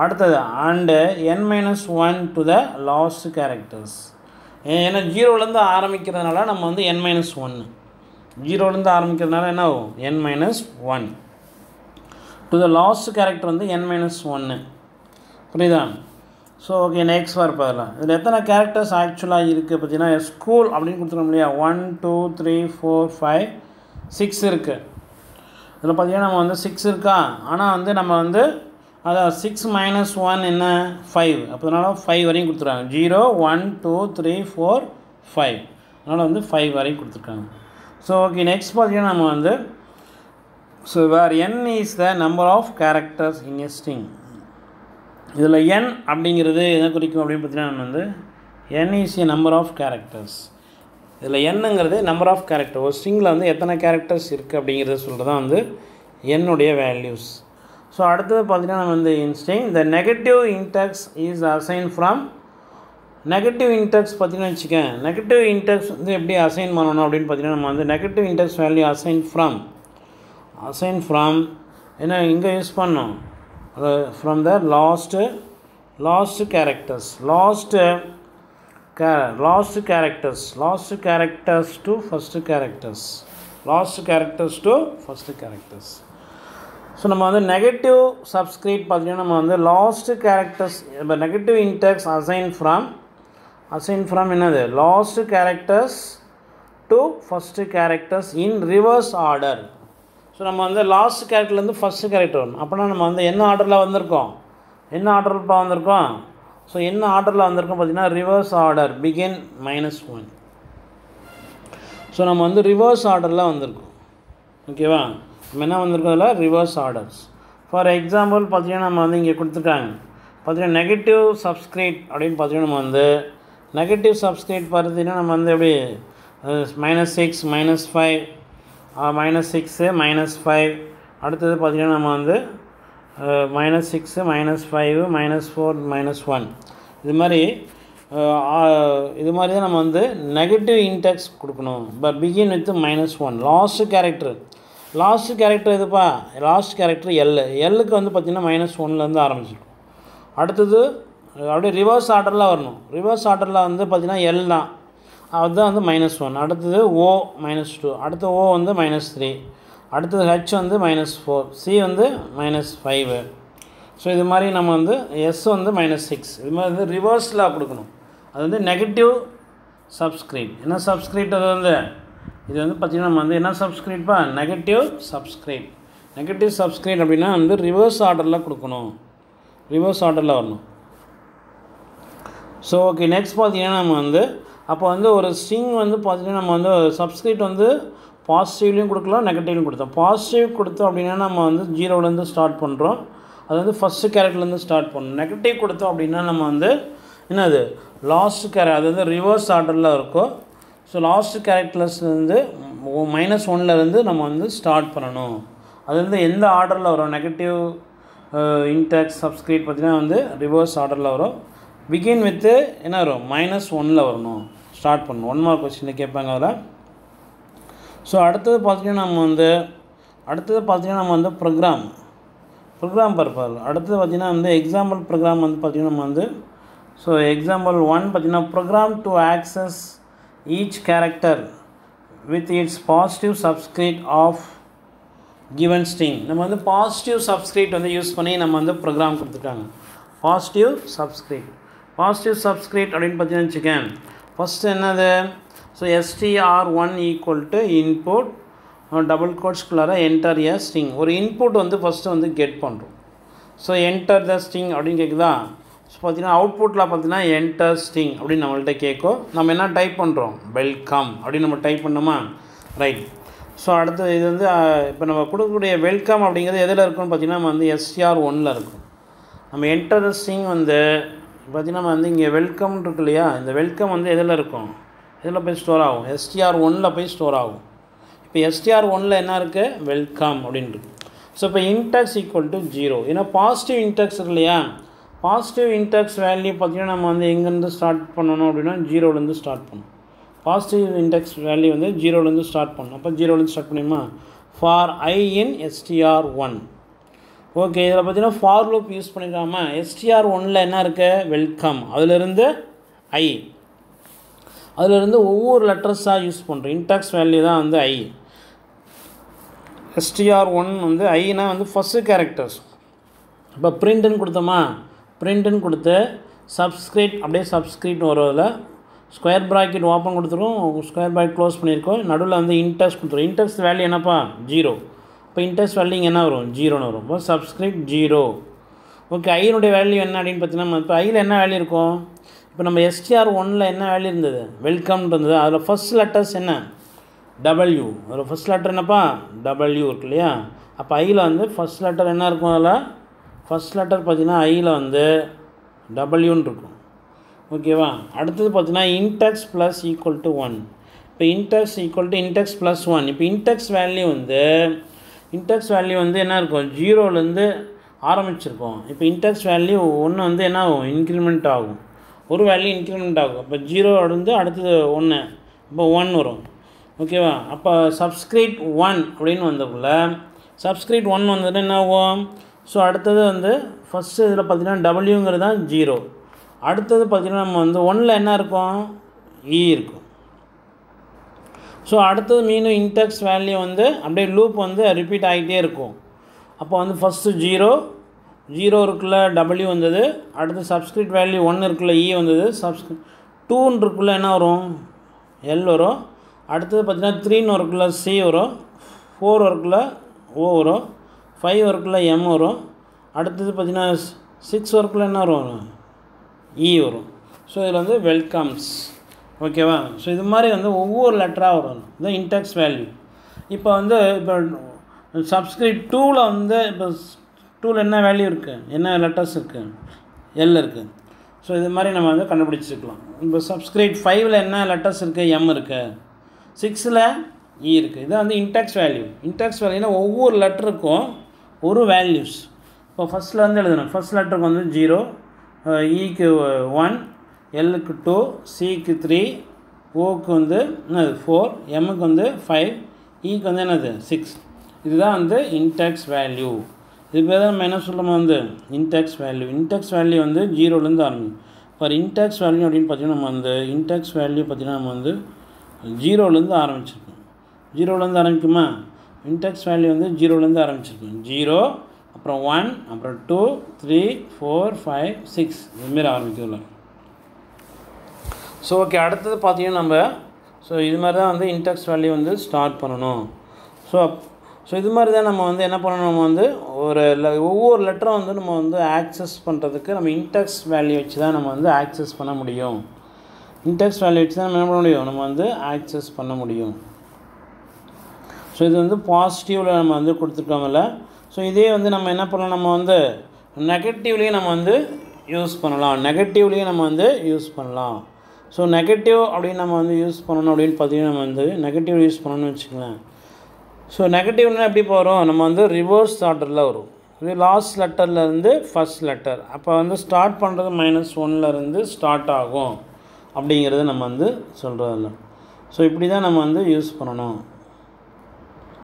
அடுத்தது and n-1 to the last characters. ஏன்னா 0லேருந்து ஆரம்பிக்கிறதுனால நம்ம வந்து n-1, 0லேருந்து ஆரம்பிக்கிறதுனால என்ன ஆகும் n-1 to the last character வந்து n-1. புரியுதா? ஸோ ஓகே, நெக்ஸ்ட் வரப்போகலாம். இதில் எத்தனை கேரக்டர்ஸ் ஆக்சுவலாக இருக்குது பார்த்தீங்கன்னா, ஸ்கூல் அப்படின்னு கொடுத்துருக்கோம் இல்லையா, 1 2 3 4 5 6 இருக்குது. இதில் பார்த்திங்கன்னா நம்ம வந்து 6 இருக்கா. ஆனால் வந்து நம்ம வந்து அதான் 6 - 1 என்ன 5. அப்போனால 5 வரையும் கொடுத்துருக்காங்க. 0 1 2 3 4 5. அதனால் வந்து 5 வரையும் கொடுத்துருக்காங்க. ஸோ ஓகே, நெக்ஸ்ட் பார்த்திங்கன்னா நம்ம வந்து so where n is the number of characters in a string. இதில் n அப்படிங்கிறது எதை குறிக்கும் அப்படின்னு பார்த்தீங்கன்னா நம்ம வந்து n is a number of characters. இதில் என்னங்கிறது நம்பர் ஆஃப் கேரக்டர். ஒரு ஸ்ட்ரிங்கில் வந்து எத்தனை கேரக்டர்ஸ் இருக்குது அப்படிங்கிறத சொல்கிறது தான் வந்து என்னுடைய வேல்யூஸ். ஸோ அடுத்தது பார்த்திங்கன்னா நம்ம வந்து in string the negative index is assign from. Negative index பார்த்திங்கன்னா வச்சுக்கேன், நெகட்டிவ் இன்டெக்ஸ் வந்து எப்படி அசைன் பண்ணணும் அப்படின்னு பார்த்தீங்கன்னா நம்ம வந்து negative index value assign from என்ன இங்கே யூஸ் பண்ணோம், from the last characters to first characters. So நம்ம வந்து நெகட்டிவ் சப்ஸ்கிரிப்ட் பார்த்திங்கன்னா நம்ம வந்து லாஸ்ட் கேரக்டர்ஸ். இப்போ நெகட்டிவ் இன்டெக்ஸ் அசைன் ஃப்ரம் என்னது last characters to first characters in reverse order. So நம்ம வந்து லாஸ்ட் கேரக்டர்லேருந்து ஃபஸ்ட்டு கேரக்டர் வரணும். அப்படின்னா நம்ம வந்து என்ன ஆர்டரில் வந்திருக்கோம், ஸோ என்ன ஆர்டரில் வந்திருக்கோம் பார்த்திங்கன்னா ரிவர்ஸ் ஆர்டர் பிகின் -1. ஸோ நம்ம வந்து ரிவர்ஸ் ஆர்டரில் வந்திருக்கோம். ஓகேவா, நம்ம என்ன வந்திருக்கோம் அதில் ரிவர்ஸ் ஆர்டர்ஸ். ஃபார் எக்ஸாம்பிள் பார்த்திங்கன்னா நம்ம வந்து இங்கே கொடுத்துருக்காங்க பார்த்திங்கன்னா நெகட்டிவ் சப்ஸ்கிரிப்ட் அப்படின்னு பார்த்திங்கன்னா நம்ம வந்து நெகட்டிவ் சப்ஸ்கிரிப்ட் பார்த்திங்கன்னா நம்ம வந்து எப்படி -6 -5 -6 -5. அடுத்தது பார்த்திங்கன்னா நம்ம வந்து -6 -5 -4 -1. இது மாதிரி தான் நம்ம வந்து நெகட்டிவ் இன்டெக்ஸ் கொடுக்கணும். But begin with -1. Last character எதுப்பா, லாஸ்ட் கேரக்டர் எல்லுக்கு வந்து பார்த்திங்கன்னா -1லேருந்து ஆரம்பிச்சிருக்கும். அடுத்தது அப்படியே ரிவர்ஸ் ஆர்டரில் வரணும். ரிவர்ஸ் ஆர்டரில் வந்து பார்த்திங்கன்னா எல் தான், அதுதான் வந்து -1. அடுத்தது O -2. அடுத்த O வந்து -3. அடுத்தது H வந்து -4. C வந்து -5. ஸோ இது மாதிரி நம்ம வந்து S வந்து -6. இது மாதிரி வந்து ரிவர்ஸில் கொடுக்கணும். அது வந்து நெகட்டிவ் சப்ஸ்கிரிப்ட். என்ன சப்ஸ்கிரிப்ட் அது வந்து இது வந்து பார்த்திங்கன்னா நம்ம வந்து என்ன சப்ஸ்கிரிப்ட்பா நெகட்டிவ் சப்ஸ்கிரிப்ட் அப்படின்னா வந்து ரிவர்ஸ் ஆர்டரில் கொடுக்கணும், ரிவர்ஸ் ஆர்டரில் வரணும். ஸோ ஓகே, நெக்ஸ்ட் பார்த்திங்கன்னா நம்ம வந்து அப்போ வந்து ஒரு ஸ்ட்ரிங் வந்து பார்த்திங்கன்னா நம்ம வந்து சப்ஸ்கிரிப்ட் வந்து பாசிட்டிவ்லேயும் கொடுக்கலாம், நெகட்டிவ்லையும் கொடுத்தோம். பாசிட்டிவ் கொடுத்தோம் அப்படின்னா நம்ம வந்து 0லேருந்து ஸ்டார்ட் பண்ணுறோம், அது வந்து ஃபஸ்ட்டு கேரக்டர்லேருந்து ஸ்டார்ட் பண்ணணும். நெகட்டிவ் கொடுத்தோம் அப்படின்னா நம்ம வந்து என்னது லாஸ்ட் அது வந்து ரிவர்ஸ் ஆர்டரில் இருக்கும். ஸோ லாஸ்ட் கேரக்டர்ஸ்லேருந்து -1லேருந்து நம்ம வந்து ஸ்டார்ட் பண்ணணும். அது வந்து எந்த ஆர்டரில் வரும்? நெகட்டிவ் இன்டெக்ஸ் சப்ஸ்கிரிப்ட் பார்த்திங்கன்னா வந்து ரிவர்ஸ் ஆர்டரில் வரும். பிகின் வித்து என்ன வரும்? -1ல் வரணும், ஸ்டார்ட் பண்ணணும். 1 மார்க் கொஸ்டினில் கேட்பாங்க அதில். ஸோ அடுத்தது பார்த்திங்கன்னா நம்ம வந்து ப்ரோக்ராம் பர்பஸ். அடுத்தது பார்த்திங்கன்னா வந்து எக்ஸாம்பிள் ப்ரோக்ராம் வந்து பார்த்திங்கன்னா நம்ம வந்து ஸோ எக்ஸாம்பிள் 1 பார்த்திங்கன்னா program to access each character with its positive subscript of given string. நம்ம வந்து பாசிட்டிவ் சப்ஸ்கிரிப்ட் வந்து யூஸ் பண்ணி நம்ம வந்து ப்ரோக்ராம் கொடுத்துருக்காங்க. பாசிட்டிவ் சப்ஸ்கிரிப்ட் அப்படின்னு பார்த்தீங்கன்னு வச்சுக்கேன். ஃபஸ்ட்டு என்னது? So str1 equal to input double கோட்ஸ்குள்ளார என்டர் எ ஸ்ட்ரிங். ஒரு இன்புட் வந்து ஃபஸ்ட்டு வந்து கெட் பண்ணுறோம். ஸோ என்டர் த ஸ்ட்ரிங் அப்படின்னு கேட்குதா? ஸோ பார்த்தீங்கன்னா அவுட்புட்டில் பார்த்தீங்கன்னா என்டர் ஸ்ட்ரிங் அப்படின்னு நம்மள்கிட்ட கேட்கும். நம்ம என்ன டைப் பண்ணுறோம்? வெல்கம் அப்படின்னு நம்ம டைப் பண்ணோமா? ரைட். ஸோ அடுத்தது இது வந்து இப்போ நம்ம கொடுக்கக்கூடிய வெல்கம் அப்படிங்கிறது எதில் இருக்குன்னு பார்த்திங்கன்னா நம்ம வந்து str1ல் இருக்கும். நம்ம என்டர் த ஸ்ட்ரிங் வந்து பார்த்திங்கன்னா நம்ம வந்து இங்கே வெல்கம் இருக்கு இல்லையா? இந்த வெல்கம் வந்து எதில் இருக்கும்? இதில் போய் ஸ்டோர் ஆகும், str1ல் போய் ஸ்டோர் ஆகும். இப்போ str1ல் என்ன இருக்குது? வெல்கம் அப்படின்ட்டு. ஸோ இப்போ இன்டெக்ஸ் ஈக்குவல் டு 0. ஏன்னா பாசிட்டிவ் இன்டெக்ஸ் இருக்கு இல்லையா? பாசிட்டிவ் இன்டெக்ஸ் வேல்யூ பார்த்திங்கன்னா நம்ம வந்து எங்கேருந்து ஸ்டார்ட் பண்ணணும் அப்படின்னா 0லேருந்து ஸ்டார்ட் பண்ணணும். பாசிட்டிவ் இன்டெக்ஸ் வேல்யூ வந்து 0லேருந்து ஸ்டார்ட் பண்ணணும். அப்போ 0லேருந்து ஸ்டார்ட் பண்ணியுமா? For I in str1. Okay, இதில் பார்த்தீங்கன்னா ஃபார் லூப் யூஸ் பண்ணிக்காம str1ல் என்ன இருக்குது? வெல்கம். அதிலிருந்து அதிலிருந்து ஒவ்வொரு லெட்டர்ஸாக யூஸ் பண்ணுறோம். இன்டெக்ஸ் வேல்யூ தான் வந்து I. str1 வந்து ஐனா வந்து ஃபஸ்ட்டு கேரக்டர்ஸ். இப்போ பிரிண்ட்டுன்னு கொடுத்தோமா? பிரிண்ட்டுன்னு கொடுத்து சப்ஸ்கிரிப்ட் அப்படியே சப்ஸ்கிரிப்ட் வருவதில் ஸ்கொயர் ப்ராக்கெட் ஓப்பன் கொடுத்துருக்கோம், ஸ்கொயர் ப்ராக்கெட் க்ளோஸ் பண்ணியிருக்கோம். நடுவில் வந்து இன்டெக்ஸ் கொடுத்துருவோம். இன்டெக்ஸ் வேல்யூ என்னப்பா? 0. இப்போ இன்டெக்ஸ் வேல்யூ இங்கே என்ன வரும்? 0ன்னு வரும். இப்போ சப்ஸ்கிரிப்ட் 0. ஓகே, ஐனுடைய வேல்யூ என்ன அப்படின்னு பார்த்தீங்கன்னா இப்போ ஐயில் என்ன வேல்யூ இருக்கும்? இப்போ நம்ம str1ல் என்ன வேல்யூ இருந்தது? வெல்கம்னு இருந்தது. அதில் ஃபஸ்ட் லெட்டர்ஸ் என்ன? W. அதில் ஃபஸ்ட் லெட்டர் என்னப்பா? W இருக்கு இல்லையா? அப்போ ஐயில் வந்து ஃபஸ்ட் லெட்டர் என்ன இருக்கும்? அதில் ஃபஸ்ட் லெட்டர் பார்த்திங்கன்னா ஐயில் வந்து Wன்னு இருக்கும். ஓகேவா? அடுத்தது பார்த்தீங்கன்னா இன்டெக்ஸ் ப்ளஸ் ஈக்குவல் டு 1. இப்போ index equal to index plus 1. இப்போ இன்டெக்ஸ் வேல்யூ வந்து என்ன இருக்கும்? 0லேருந்து ஆரம்பிச்சிருக்கோம். இப்போ இன்டெக்ஸ் வேல்யூ 1 வந்து என்ன ஆகும்? இன்க்ரிமெண்ட் ஆகும். ஒரு வேல்யூ இன்க்ரிமெண்ட் ஆகும். இப்போ 0 வந்து அடுத்தது 1, இப்போ 1 வரும். ஓகேவா? அப்போ சப்ஸ்கிரிப்ட் 1 அப்படின்னு வந்தக்குள்ள சப்ஸ்கிரிப்ட் 1 வந்துட்டு என்ன ஆகும்? ஸோ அடுத்தது வந்து ஃபஸ்ட்டு இதில் பார்த்திங்கன்னா டபிள்யூங்கிறது தான் 0. அடுத்தது பார்த்திங்கன்னா நம்ம வந்து 1ல் என்ன இருக்கும்? E இருக்கும். ஸோ அடுத்தது மீண்டும் இன்டெக்ஸ் வேல்யூ வந்து அப்படியே லூப் வந்து ரிப்பீட் ஆகிட்டே இருக்கும். அப்போ வந்து ஃபஸ்ட்டு 0 இருக்குள்ள W வந்தது. அடுத்து சப்ஸ்கிரிப்ட் வேல்யூ 1 இருக்குள்ள E வந்தது. 2 இருக்குள்ள என்ன வரும்? L வரும். அடுத்தது பார்த்திங்கன்னா 3 இருக்குள்ள C வரும். 4 இருக்குள்ள O வரும். 5 இருக்குள்ள M வரும். அடுத்தது பார்த்திங்கன்னா 6 இருக்குள்ள என்ன வரும்? E வரும். ஸோ இதில் வந்து வெல்கம்ஸ். ஓகேவா? ஸோ இது மாதிரி வந்து ஒவ்வொரு லெட்டராக வரும். இதுதான் இன்டெக்ஸ் வேல்யூ. இப்போ வந்து இப்போ சப்ஸ்கிரிப்ட் 2ல் வந்து இப்போ 2ல் என்ன வேல்யூ இருக்குது? என்ன லெட்டர்ஸ் இருக்குது? L இருக்குது. ஸோ இது மாதிரி நம்ம வந்து கண்டுபிடிச்சிக்கலாம். இப்போ சப்ஸ்கிரிப்ட் 5ல் என்ன லெட்டர்ஸ் இருக்குது? M இருக்குது. 6ல் E இருக்குது. இதான் வந்து இன்டெக்ஸ் வேல்யூ. இன்டெக்ஸ் வேல்யூனா ஒவ்வொரு லெட்டருக்கும் ஒரு வேல்யூஸ். இப்போ ஃபஸ்ட்டில் வந்து எழுதணும். ஃபஸ்ட் லெட்டருக்கு வந்து 0, Eக்கு 1, Lக்கு 2, Cக்கு 3, Oக்கு வந்து என்னது 4, Mக்கு வந்து 5, Eக்கு வந்து என்னது 6. இதுதான் வந்து இன்டெக்ஸ் வேல்யூ. இது பேர் தான் நம்ம என்ன சொல்லணும் வந்து இன்டெக்ஸ் வேல்யூ. இன்டெக்ஸ் வேல்யூ வந்து 0லேருந்து ஆரம்பிக்கும். ஃபார் இன்டெக்ஸ் வேல்யூ அப்படின்னு பார்த்தீங்கன்னா நம்ம வந்து இன்டெக்ஸ் வேல்யூ பார்த்திங்கன்னா நம்ம வந்து 0லேருந்து ஆரம்பிச்சிருக்கோம். 0லேருந்து ஆரம்பிக்குமா? இன்டெக்ஸ் வேல்யூ வந்து 0லேருந்து ஆரம்பிச்சிருக்கோம். 0, அப்புறம் 1, அப்புறம் 2, 3, 4, 5, 6 இதுமாரி ஆரம்பிக்கிறோம்ல. ஸோ ஓகே, அடுத்தது பார்த்தீங்கன்னா நம்ம இது மாதிரி தான் வந்து இன்டெக்ஸ் வேல்யூ வந்து ஸ்டார்ட் பண்ணணும். ஸோ இது மாதிரி தான் நம்ம வந்து என்ன பண்ணணும்? நம்ம வந்து ஒவ்வொரு லெட்டரும் வந்து நம்ம வந்து ஆக்சஸ் பண்ணுறதுக்கு நம்ம இன்டெக்ஸ் வேல்யூ வச்சு தான் நம்ம வந்து ஆக்சஸ் பண்ண முடியும். இன்டெக்ஸ் வேல்யூ வச்சு தான் நம்ம என்ன பண்ண முடியும்? நம்ம வந்து ஆக்சஸ் பண்ண முடியும். ஸோ இது வந்து பாசிட்டிவில் நம்ம வந்து கொடுத்துருக்கோம்ல. ஸோ இதே வந்து நம்ம என்ன பண்ணலாம்? நம்ம வந்து நெகட்டிவ்லேயும் நம்ம வந்து யூஸ் பண்ணலாம். ஸோ நெகட்டிவ் அப்படின்னு நம்ம வந்து யூஸ் பண்ணணும் அப்படின்னு பார்த்தீங்கன்னா நம்ம வந்து நெகட்டிவ் யூஸ் பண்ணணும்னு வச்சுக்கலாம். ஸோ நெகட்டிவ்னா எப்படி போகிறோம், நம்ம வந்து ரிவர்ஸ் ஆர்டரில் வரும். இது லாஸ்ட் லெட்டர்லேருந்து ஃபஸ்ட் லெட்டர், அப்போ வந்து ஸ்டார்ட் பண்ணுறது -1லேருந்து ஸ்டார்ட் ஆகும் அப்படிங்கிறத நம்ம வந்து சொல்கிறதில்ல. ஸோ இப்படி தான் நம்ம வந்து யூஸ் பண்ணணும்.